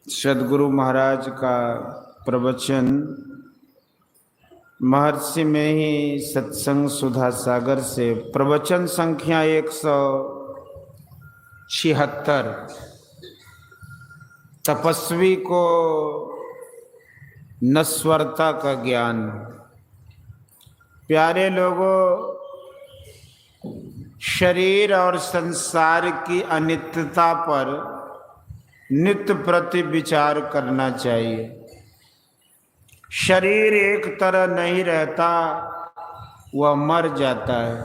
सदगुरु महाराज का प्रवचन महर्षि में ही सत्संग सुधा सागर से प्रवचन संख्या 176। तपस्वी को नश्वरता का ज्ञान। प्यारे लोगों, शरीर और संसार की अनित्यता पर नित्य प्रति विचार करना चाहिए। शरीर एक तरह नहीं रहता, वह मर जाता है।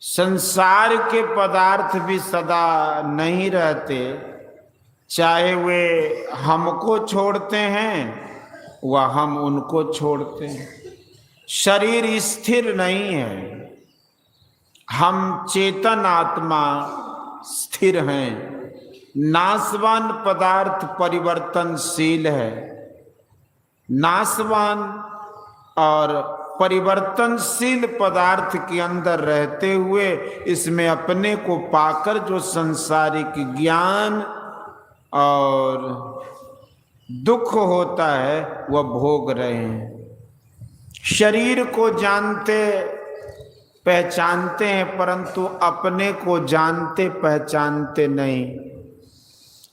संसार के पदार्थ भी सदा नहीं रहते, चाहे वे हमको छोड़ते हैं व हम उनको छोड़ते हैं। शरीर स्थिर नहीं है, हम चेतन आत्मा स्थिर हैं। नाशवान पदार्थ परिवर्तनशील है। नाशवान और परिवर्तनशील पदार्थ के अंदर रहते हुए इसमें अपने को पाकर जो सांसारिक ज्ञान और दुख होता है वह भोग रहे हैं। शरीर को जानते पहचानते हैं, परंतु अपने को जानते पहचानते नहीं।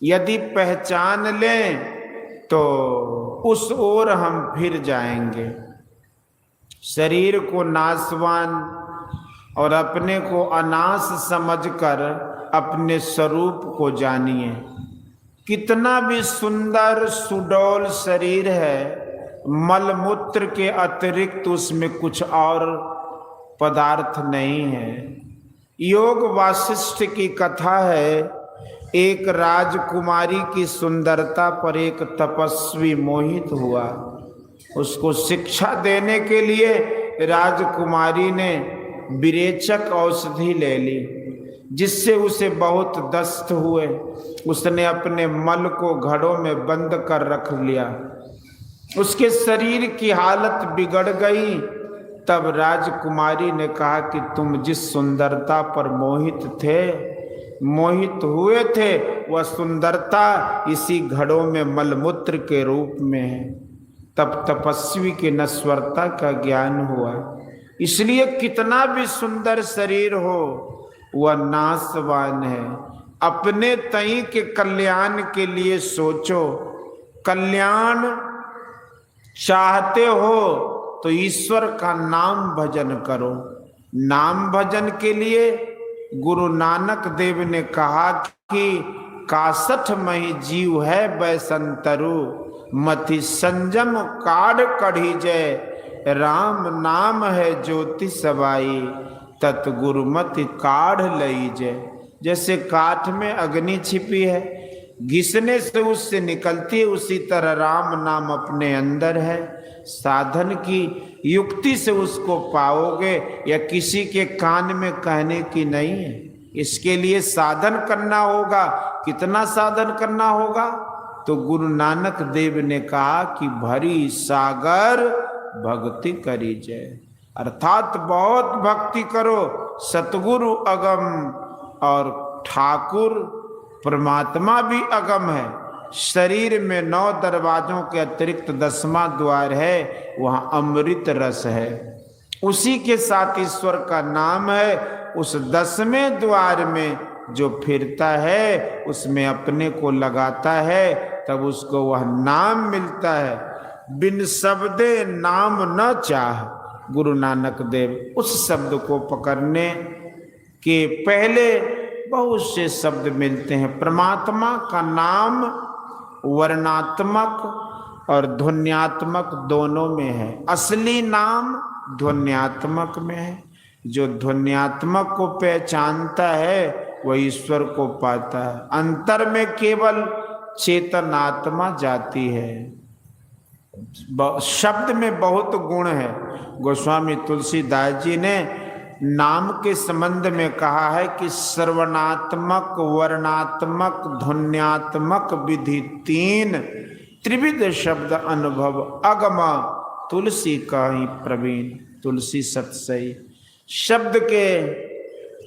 यदि पहचान लें तो उस ओर हम फिर जाएंगे। शरीर को नाशवान और अपने को अनाश समझकर अपने स्वरूप को जानिए। कितना भी सुंदर सुडौल शरीर है, मलमूत्र के अतिरिक्त उसमें कुछ और पदार्थ नहीं है। योग वासिष्ठ की कथा है, एक राजकुमारी की सुंदरता पर एक तपस्वी मोहित हुआ। उसको शिक्षा देने के लिए राजकुमारी ने विरेचक औषधि ले ली, जिससे उसे बहुत दस्त हुए। उसने अपने मल को घड़ों में बंद कर रख लिया। उसके शरीर की हालत बिगड़ गई। तब राजकुमारी ने कहा कि तुम जिस सुंदरता पर मोहित हुए थे वह सुंदरता इसी घड़ों में मलमूत्र के रूप में है। तब तपस्वी के नश्वरता का ज्ञान हुआ। इसलिए कितना भी सुंदर शरीर हो वह नाशवान है। अपने तई के कल्याण के लिए सोचो। कल्याण चाहते हो तो ईश्वर का नाम भजन करो। नाम भजन के लिए गुरु नानक देव ने कहा कि 61 मही जीव है बैसंतरु, मति संजम काढ़ कढ़ी जय, राम नाम है ज्योति सबाई, तत् गुरुमति काढ़ लई जय। जैसे काठ में अग्नि छिपी है, घिसने से उससे निकलती है, उसी तरह राम नाम अपने अंदर है। साधन की युक्ति से उसको पाओगे या किसी के कान में कहने की नहीं है। इसके लिए साधन करना होगा। कितना साधन करना होगा? तो गुरु नानक देव ने कहा कि भरी सागर भक्ति करी जय, अर्थात बहुत भक्ति करो। सतगुरु अगम और ठाकुर परमात्मा भी अगम है। शरीर में 9 दरवाजों के अतिरिक्त 10वां द्वार है, वहां अमृत रस है। उसी के साथ ईश्वर का नाम है। उस 10वें द्वार में जो फिरता है उसमें अपने को लगाता है, तब उसको वह नाम मिलता है। बिन शब्दे नाम न चाह, गुरु नानक देव। उस शब्द को पकड़ने के पहले बहुत से शब्द मिलते हैं। परमात्मा का नाम वर्णात्मक और ध्वन्यात्मक दोनों में है। असली नाम ध्वन्यात्मक में है। जो ध्वन्यात्मक को पहचानता है वह ईश्वर को पाता है। अंतर में केवल चेतन आत्मा जाती है। शब्द में बहुत गुण है। गोस्वामी तुलसीदास जी ने नाम के संबंध में कहा है कि श्रवणात्मक, वर्णात्मक, ध्वन्यात्मक विधि 3 त्रिविध शब्द अनुभव अगम, तुलसी कहि प्रवीण। तुलसी सत्सई। शब्द के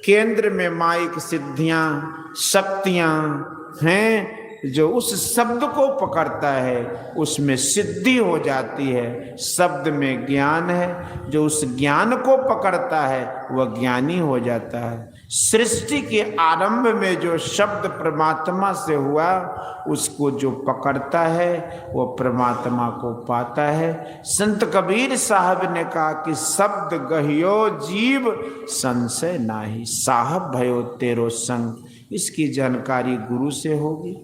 केंद्र में माइक सिद्धियां शक्तियां हैं जो उस शब्द को पकड़ता है उसमें सिद्धि हो जाती है। शब्द में ज्ञान है, जो उस ज्ञान को पकड़ता है वह ज्ञानी हो जाता है। सृष्टि के आरंभ में जो शब्द परमात्मा से हुआ, उसको जो पकड़ता है वो परमात्मा को पाता है। संत कबीर साहब ने कहा कि शब्द गहियो जीव संशय नाही, साहब भयो तेरो संग। इसकी जानकारी गुरु से होगी,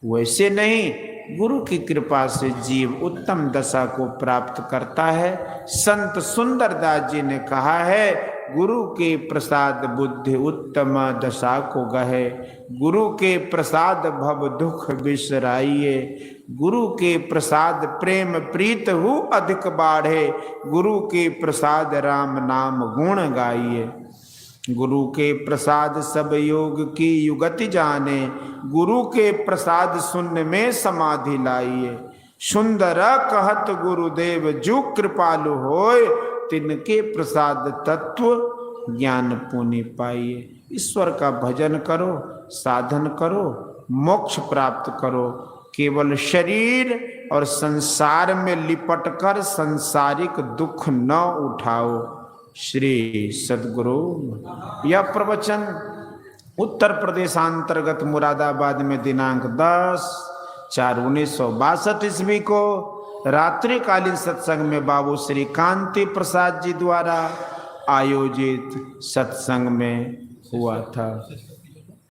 वैसे नहीं। गुरु की कृपा से जीव उत्तम दशा को प्राप्त करता है। संत सुंदरदास जी ने कहा है, गुरु के प्रसाद बुद्धि उत्तम दशा को गहे, गुरु के प्रसाद भव दुख बिसराइए, गुरु के प्रसाद प्रेम प्रीत हु अधिक बाढ़े, गुरु के प्रसाद राम नाम गुण गाइए। गुरु के प्रसाद सब योग की युगति जाने, गुरु के प्रसाद शून्य में समाधि लाइए। सुंदर कहत गुरुदेव जु कृपालु होय, तिनके प्रसाद तत्व ज्ञान पुनि पाइए। ईश्वर का भजन करो, साधन करो, मोक्ष प्राप्त करो। केवल शरीर और संसार में लिपटकर सांसारिक दुख न उठाओ। श्री सद्गुरु। यह प्रवचन उत्तर प्रदेशांतर्गत मुरादाबाद में दिनांक 10/4/1962 ईस्वी को रात्रिकालीन सत्संग में बाबू श्री कांति प्रसाद जी द्वारा आयोजित सत्संग में हुआ था।